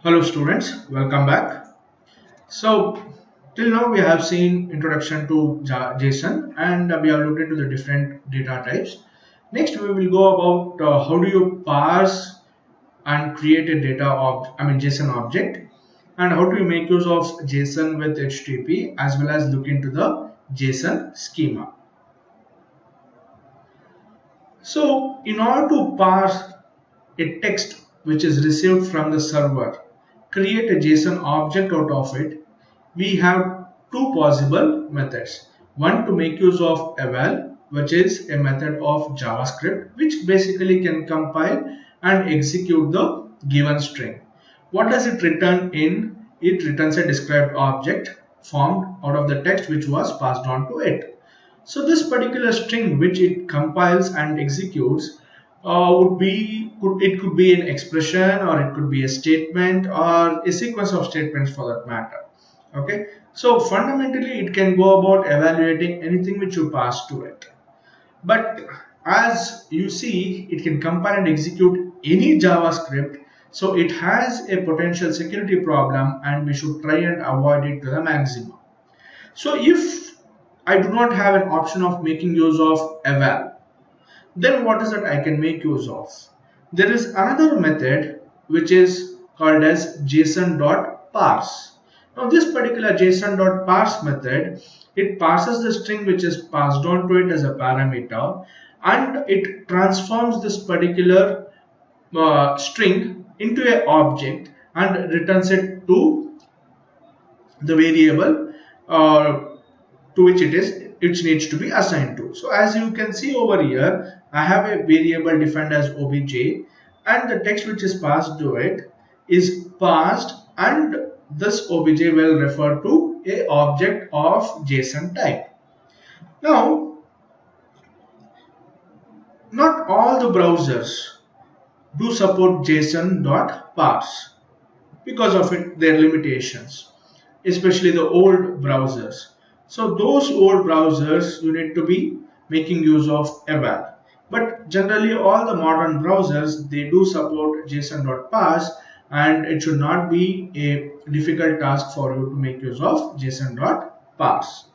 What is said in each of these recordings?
Hello students, welcome back. So till now we have seen introduction to JSON and we have looked into the different data types. Next we will go about how do you parse and create a JSON object, and how do you make use of JSON with HTTP, as well as look into the JSON schema. So in order to parse a text which is received from the server, create a JSON object out of it, we have two possible methods. One, to make use of eval, which is a method of JavaScript which basically can compile and execute the given string. What does it return in? It returns a described object formed out of the text which was passed on to it. So this particular string which it compiles and executes could be an expression, or it could be a statement, or a sequence of statements for that matter. Okay, so fundamentally it can go about evaluating anything which you pass to it. But as you see, it can compile and execute any JavaScript, so it has a potential security problem and we should try and avoid it to the maximum. So if I do not have an option of making use of eval, then what is that I can make use of? There is another method which is called as json.parse. Now this particular json.parse method, it parses the string which is passed on to it as a parameter, and it transforms this particular string into an object and returns it to the variable to which it needs to be assigned to. So as you can see over here, I have a variable defined as obj, and the text which is passed to it is passed, and this obj will refer to a object of JSON type. Now, not all the browsers do support json.parse because of their limitations, especially the old browsers. So those old browsers, you need to be making use of eval. But generally all the modern browsers, they do support json.parse, and it should not be a difficult task for you to make use of json.parse.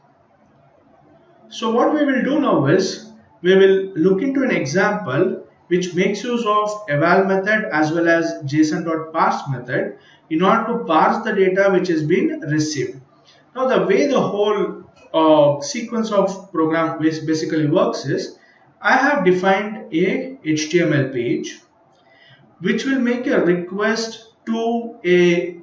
So what we will do now is, we will look into an example which makes use of eval method as well as json.parse method in order to parse the data which has been received. Now the way the whole sequence of program basically works is, I have defined a HTML page which will make a request to a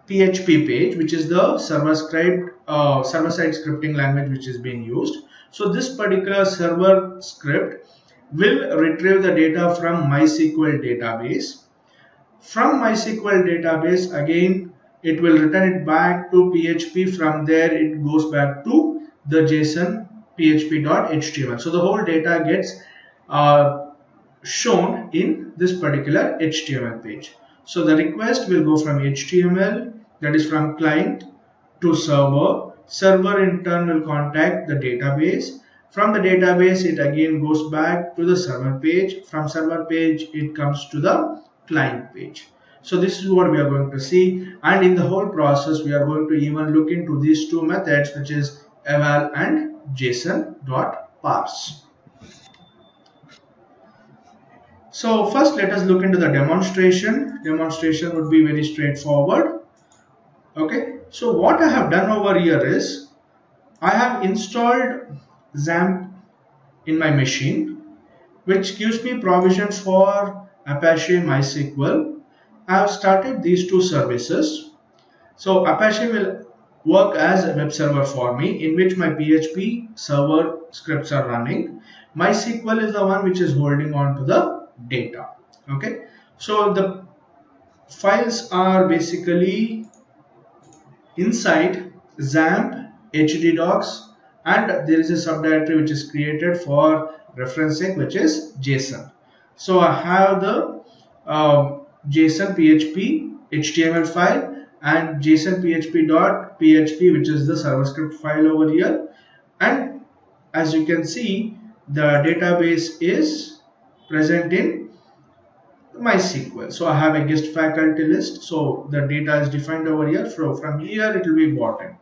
PHP page, which is the server-side scripting language which is being used. So this particular server script will retrieve the data from MySQL database. From MySQL database, again it will return it back to PHP. From there it goes back to the JSON php.html. So the whole data gets shown in this particular HTML page. So the request will go from HTML, that is from client, to server. Server in turn will contact the database. From the database it again goes back to the server page. From server page it comes to the client page. So this is what we are going to see, and in the whole process we are going to even look into these two methods, which is eval and json.parse. So first let us look into the demonstration. Demonstration would be very straightforward. Okay, so what I have done over here is, I have installed XAMPP in my machine, which gives me provision for Apache MySQL. I have started these two services. So Apache will work as a web server for me, in which my PHP server scripts are running. MySQL is the one which is holding on to the data. Okay, so the files are basically inside XAMPP, hddocs, and there is a subdirectory which is created for referencing, which is JSON. So I have the JSON PHP HTML file and JSON PHP.php, which is the server script file over here. And as you can see, the database is present in MySQL. So I have a guest faculty list. So the data is defined over here. From here it will be bottom.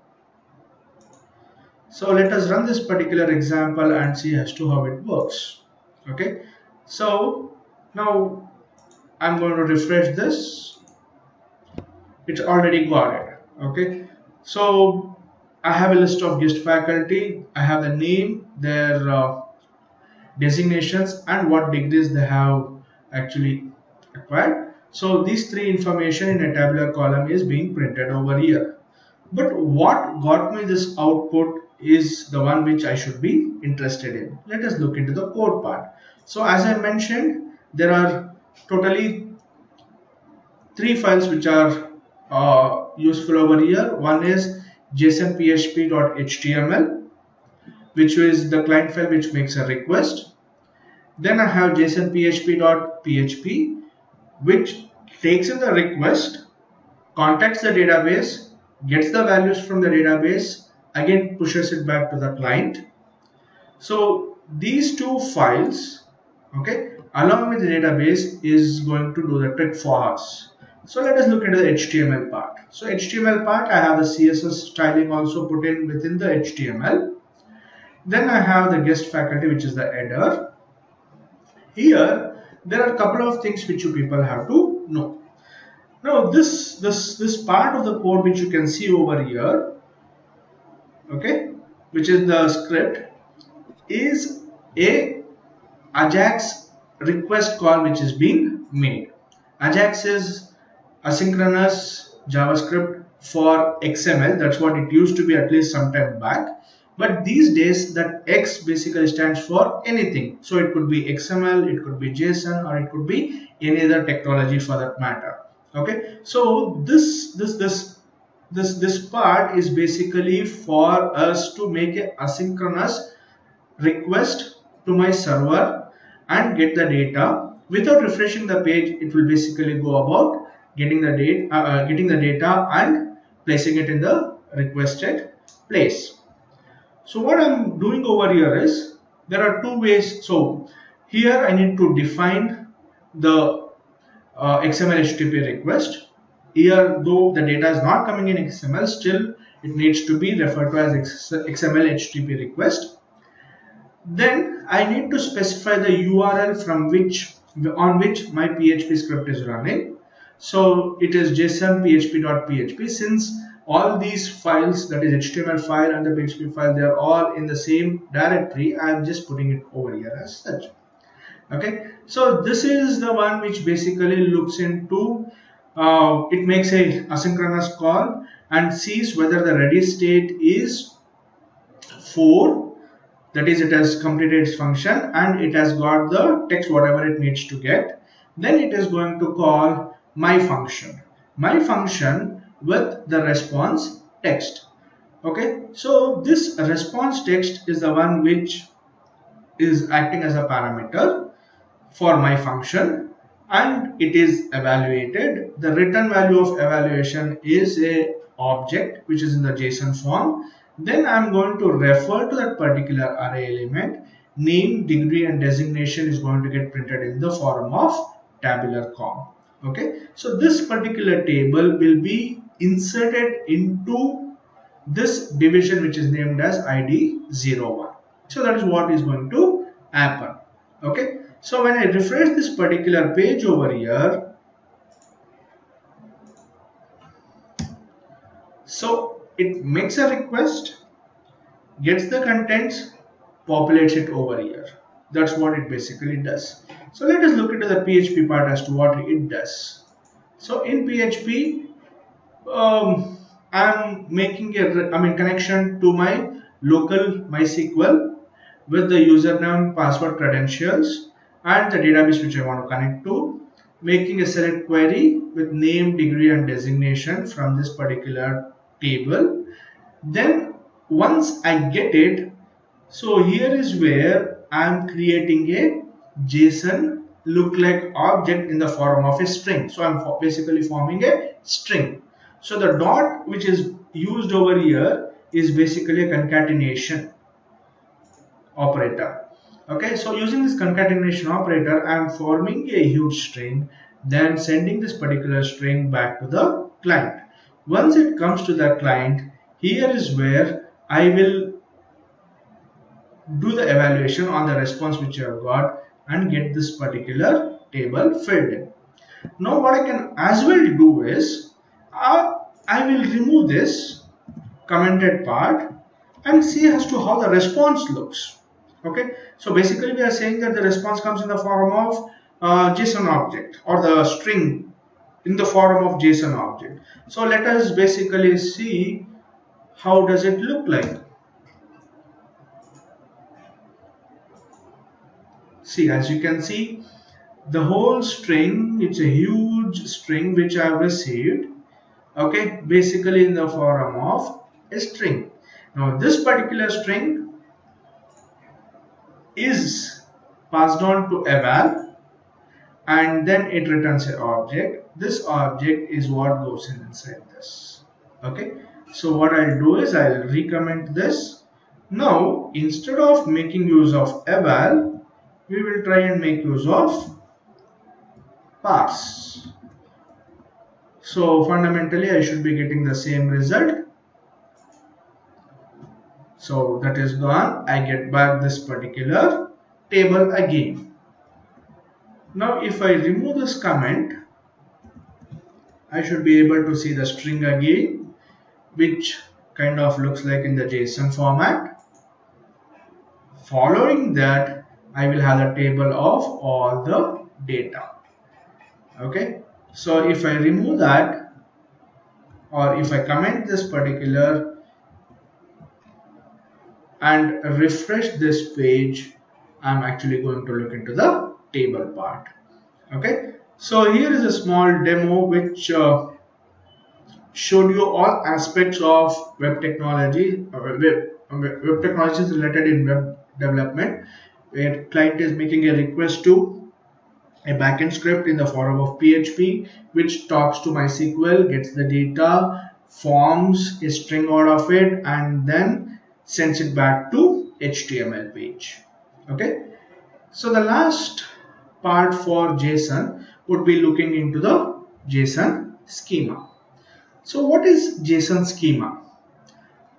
So let us run this particular example and see as to how it works. Okay. So now I'm going to refresh this. It's already got it. Okay. So I have a list of guest faculty. I have the name, their designations, and what degrees they have actually acquired. So these three information in a tabular column is being printed over here. But what got me this output is the one which I should be interested in. Let us look into the code part. So as I mentioned, there are totally three files which are useful over here. One is JSON-PHP.html, which is the client file which makes a request. Then I have JSON-PHP.php, which takes in the request, contacts the database, gets the values from the database, again pushes it back to the client. So these two files, okay, along with the database is going to do the trick for us. So let us look into the HTML part. So HTML part, I have the CSS styling also put in within the HTML. Then I have the guest faculty, which is the header. Here there are a couple of things which you people have to know. Now this part of the code which you can see over here, okay, which is the script, is a Ajax request call which is being made. Ajax is asynchronous JavaScript for XML. That's what it used to be at least some time back. But these days that X basically stands for anything. So it could be XML, it could be JSON, or it could be any other technology for that matter. Okay. So this part is basically for us to make a asynchronous request to my server and get the data. Without refreshing the page, it will basically go about getting the data and placing it in the requested place. So what I'm doing over here is, there are two ways. So here I need to define the XML HTTP request. Here, though the data is not coming in XML, still it needs to be referred to as XML HTTP request. Then I need to specify the URL on which my PHP script is running. So it is JSON-PHP.php. Since all these files, that is HTML file and the PHP file, they are all in the same directory, I am just putting it over here as such. Okay, so this is the one which basically looks into it makes a asynchronous call and sees whether the ready state is 4, that is, it has completed its function and it has got the text whatever it needs to get. Then it is going to call my function with the response text. Okay, so this response text is the one which is acting as a parameter for my function, and it is evaluated. The return value of evaluation is a object which is in the JSON form. Then I'm going to refer to that particular array element. Name, degree, and designation is going to get printed in the form of tabular com. Okay, so this particular table will be inserted into this division which is named as ID01. So that is what is going to happen. Okay, so when I refresh this particular page over here, so it makes a request, gets the contents, populates it over here. That's what it basically does. So let us look into the PHP part as to what it does. So in PHP, I'm making a connection to my local MySQL with the username, password, credentials, and the database which I want to connect to, making a select query with name, degree, and designation from this particular table. Then once I get it, so here is where I am creating a JSON look-like object in the form of a string. So I'm basically forming a string. So the dot which is used over here is basically a concatenation operator. Okay, so using this concatenation operator, I am forming a huge string, then sending this particular string back to the client. Once it comes to the client, here is where I will do the evaluation on the response which I have got and get this particular table filled in. Now what I can as well do is I will remove this commented part and see as to how the response looks. Okay, so basically we are saying that the response comes in the form of JSON object or the string in the form of JSON object. So let us basically see how does it look like. See, as you can see, the whole string, it's a huge string which I have received, okay, basically in the form of a string. Now this particular string is passed on to eval and then it returns an object. This object is what goes inside this. Okay, so what I'll do is I'll recommend this. Now instead of making use of eval, we will try and make use of parse. So fundamentally I should be getting the same result. So that is gone. I get back this particular table again. Now if I remove this comment, I should be able to see the string again, which kind of looks like in the JSON format. Following that, I will have a table of all the data. Okay, so if I remove that, or if I comment this particular and refresh this page, I'm actually going to look into the table part. Okay, so here is a small demo which showed you all aspects of web technology, web technologies related in web development, where client is making a request to a backend script in the form of PHP, which talks to MySQL, gets the data, forms a string out of it, and then sends it back to HTML page. Okay, so the last part for JSON would be looking into the JSON schema. So what is JSON schema?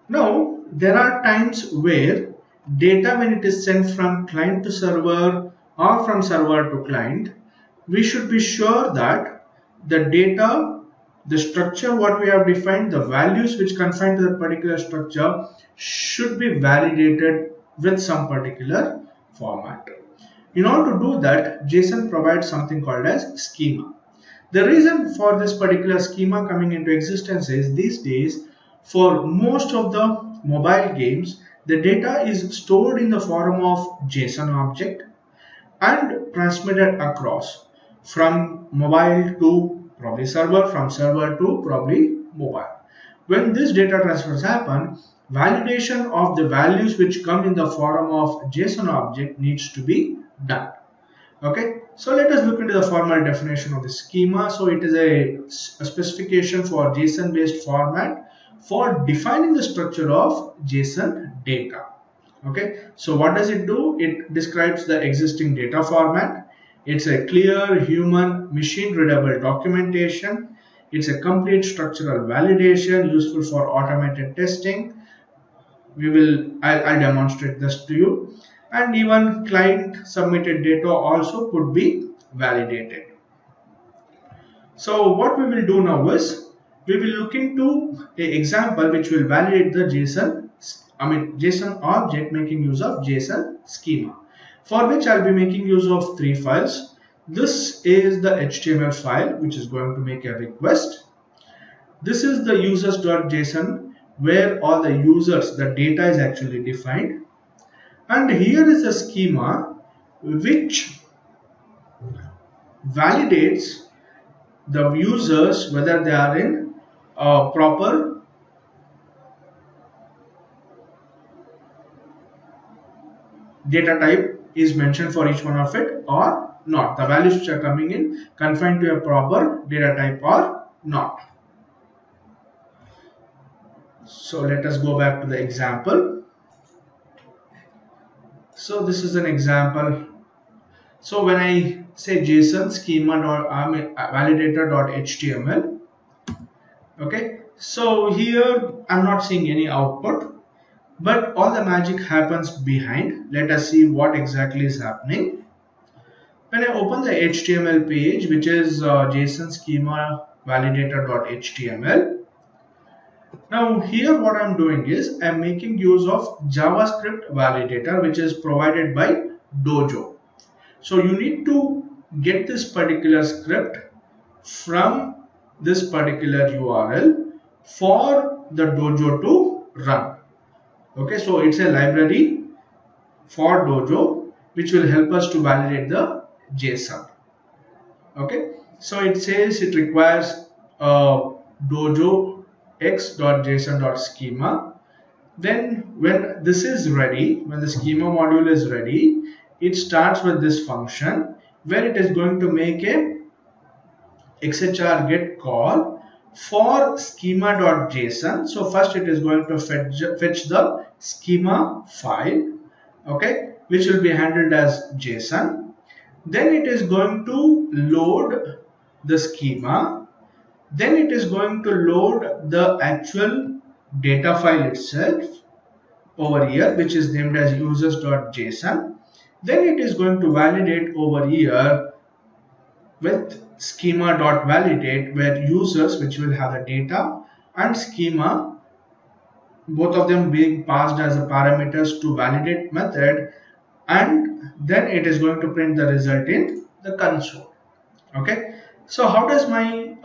Now there are times where data, when it is sent from client to server or from server to client, we should be sure that the data, the structure what we have defined, the values which confine to that particular structure should be validated with some particular format. In order to do that, JSON provides something called as schema. The reason for this particular schema coming into existence is these days for most of the mobile games, the data is stored in the form of JSON object and transmitted across from mobile to probably server, from server to probably mobile. When this data transfers happen, validation of the values which come in the form of JSON object needs to be done. Okay, so let us look into the formal definition of the schema. So it is a specification for JSON based format for defining the structure of JSON data. Okay, so what does it do? It describes the existing data format. It's a clear, human, machine readable documentation. It's a complete structural validation useful for automated testing. I'll demonstrate this to you. And even client submitted data also could be validated. So what we will do now is we will look into an example which will validate the JSON object making use of JSON schema, for which I'll be making use of 3 files. This is the HTML file which is going to make a request. This is the users.json where all the users, the data is actually defined. And here is a schema which validates the users whether they are in a proper data type is mentioned for each one of it or not. The values which are coming in confined to a proper data type or not. So let us go back to the example. So this is an example. So when I say JSON schema dot validator dot HTML, okay, so here I'm not seeing any output, but all the magic happens behind. Let us see what exactly is happening. When I open the HTML page, which is JSON schema validator.html, now here what I'm doing is I'm making use of JavaScript validator, which is provided by Dojo. So you need to get this particular script from this particular URL for the Dojo to run. Okay, so it's a library for Dojo which will help us to validate the JSON. Okay, so it says it requires Dojo x.json.schema. Then when this is ready, when the schema module is ready, it starts with this function where it is going to make a xhr get call for schema.json. So first it is going to fetch the schema file, okay, which will be handled as JSON. Then it is going to load the schema. Then it is going to load the actual data file itself over here, which is named as users.json. Then it is going to validate over here with schema.validate, where users, which will have the data, and schema, both of them being passed as a parameters to validate method, and then it is going to print the result in the console. Okay, so how does my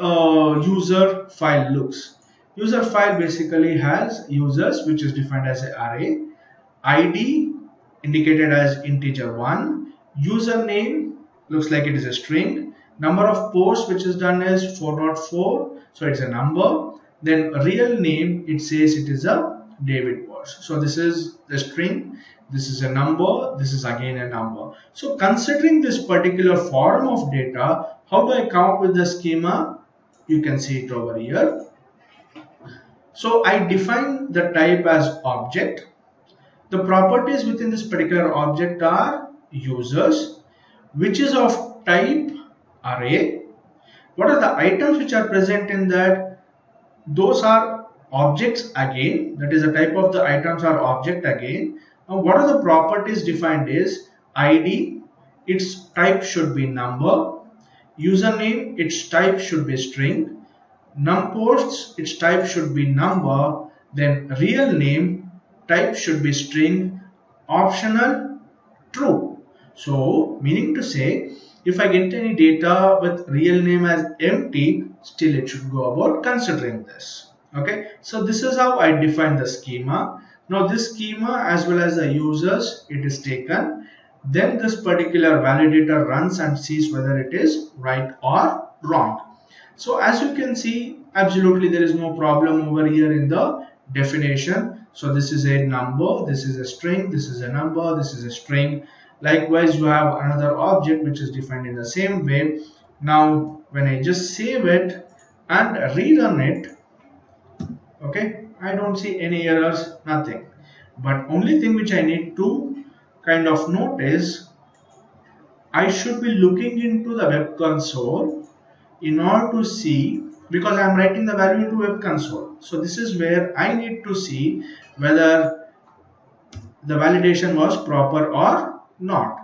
user file looks? User file basically has users, which is defined as an array, ID indicated as integer 1, username looks like it is a string, number of posts which is done is 404, so it's a number, then real name, it says it is a David Walsh. So this is the string, this is a number, this is again a number. So considering this particular form of data, how do I come up with the schema? You can see it over here. So I define the type as object. The properties within this particular object are users, which is of type array. What are the items which are present in that? Those are objects again, that is the type of the items are object again. Now what are the properties defined is ID, its type should be number, username, its type should be string, numPosts, its type should be number, then real name, type should be string, optional, true. So meaning to say, if I get any data with real name as empty, still it should go about considering this. Okay, so this is how I define the schema. Now this schema as well as the users, it is taken. Then this particular validator runs and sees whether it is right or wrong. So as you can see, absolutely there is no problem over here in the definition. So this is a number, this is a string, this is a number, this is a string. Likewise, you have another object which is defined in the same way. Now when I just save it and rerun it, okay, I don't see any errors, nothing. But only thing which I need to kind of note is I should be looking into the web console in order to see, because I am writing the value into web console. So this is where I need to see whether the validation was proper or not.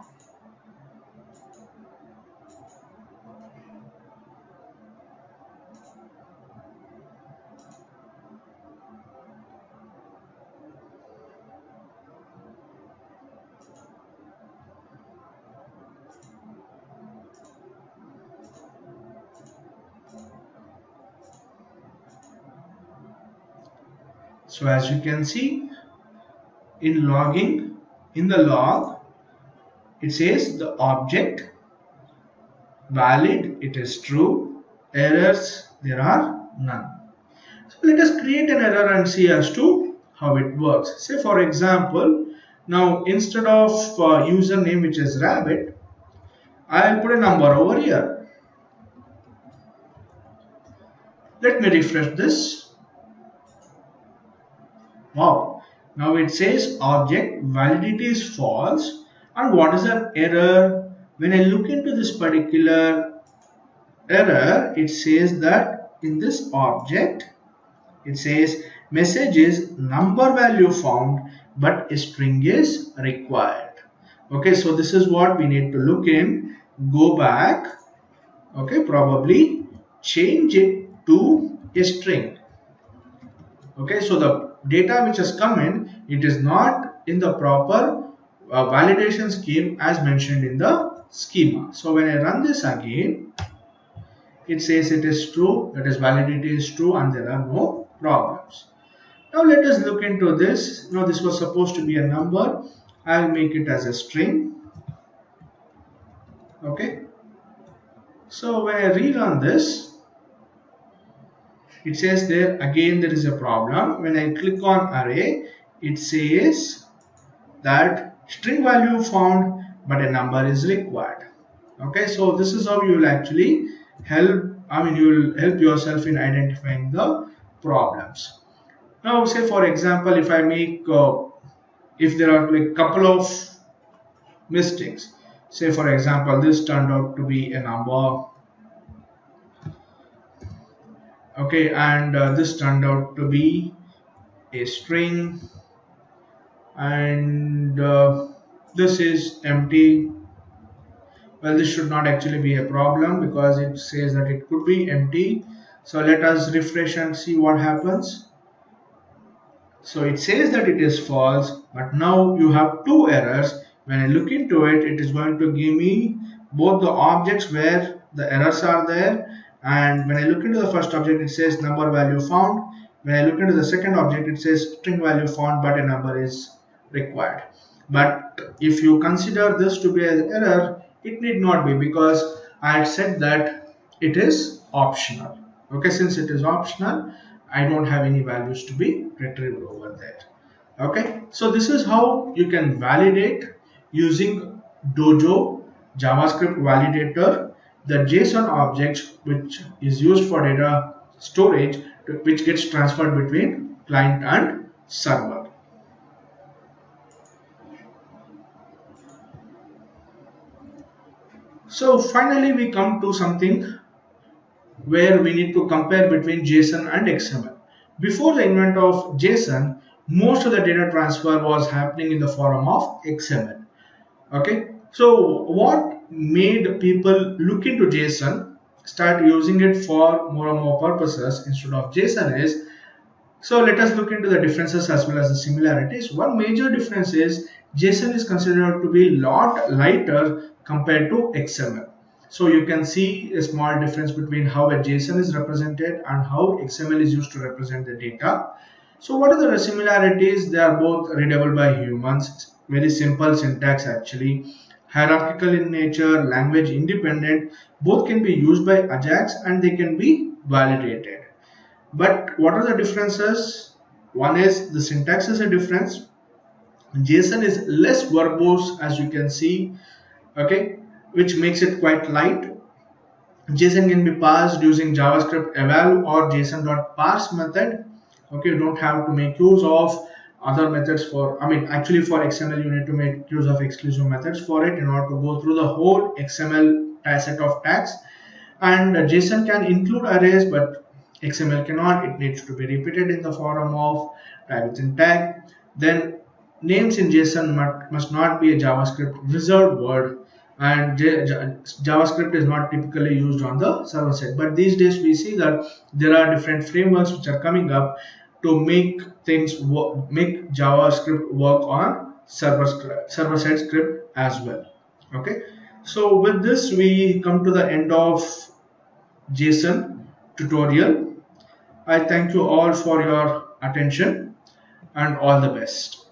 So as you can see, in logging, in the log, it says the object valid, it is true, errors, there are none. So let us create an error and see as to how it works. Say for example, now instead of username, which is rabbit, I'll put a number over here. Let me refresh this. Wow, now it says object validity is false, and what is the error? when I look into this particular error, it says that in this object, it says message is number value found, but a string is required. Okay, so this is what we need to look in. Go back. Okay, probably change it to a string. Okay, so the data which has come in, it is not in the proper validation scheme as mentioned in the schema. So when I run this again, it says it is true, that is validity is true, and there are no problems. Now let us look into this. Now this was supposed to be a number. I'll make it as a string. Okay, so when I rerun this, it says there again there is a problem. When I click on array, it says that string value found, but a number is required. Okay, so this is how you will actually help, you will help yourself in identifying the problems. Now say for example, if I make if there are like couple of mistakes, say for example this turned out to be a number, okay, and this turned out to be a string, and this is empty. Well, this should not actually be a problem because it says that it could be empty. So let us refresh and see what happens. So it says that it is false, but now you have two errors. When I look into it, it is going to give me both the objects where the errors are there, and when I look into the first object, it says number value found. When I look into the second object, it says string value found, but a number is required. But if you consider this to be an error, it need not be, because I had said that it is optional. Okay, since it is optional, I don't have any values to be retrieved over there. Okay, so this is how you can validate using Dojo JavaScript validator the JSON object which is used for data storage, which gets transferred between client and server. So finally we come to something where we need to compare between JSON and XML. Before the invent of JSON, most of the data transfer was happening in the form of XML. Okay, so what made people look into JSON, start using it for more and more purposes instead of JSON is, so let us look into the differences as well as the similarities. One major difference is JSON is considered to be a lot lighter compared to XML. So you can see a small difference between how a JSON is represented and how XML is used to represent the data. So what are the similarities? They are both readable by humans, very simple syntax actually, hierarchical in nature, language independent, both can be used by Ajax and they can be validated. But what are the differences? One is the syntax is a difference. JSON is less verbose, as you can see, okay, which makes it quite light. JSON can be parsed using JavaScript eval or JSON.parse method. Okay, you don't have to make use of other methods for, actually for XML you need to make use of exclusive methods for it in order to go through the whole XML set of tags. And JSON can include arrays, but XML cannot. It needs to be repeated in the form of tag within tag. Then names in JSON must not be a JavaScript reserved word, and JavaScript is not typically used on the server side. But these days we see that there are different frameworks which are coming up to make things work, make JavaScript work on server side script as well. Okay, so with this we come to the end of JSON tutorial. I thank you all for your attention and all the best.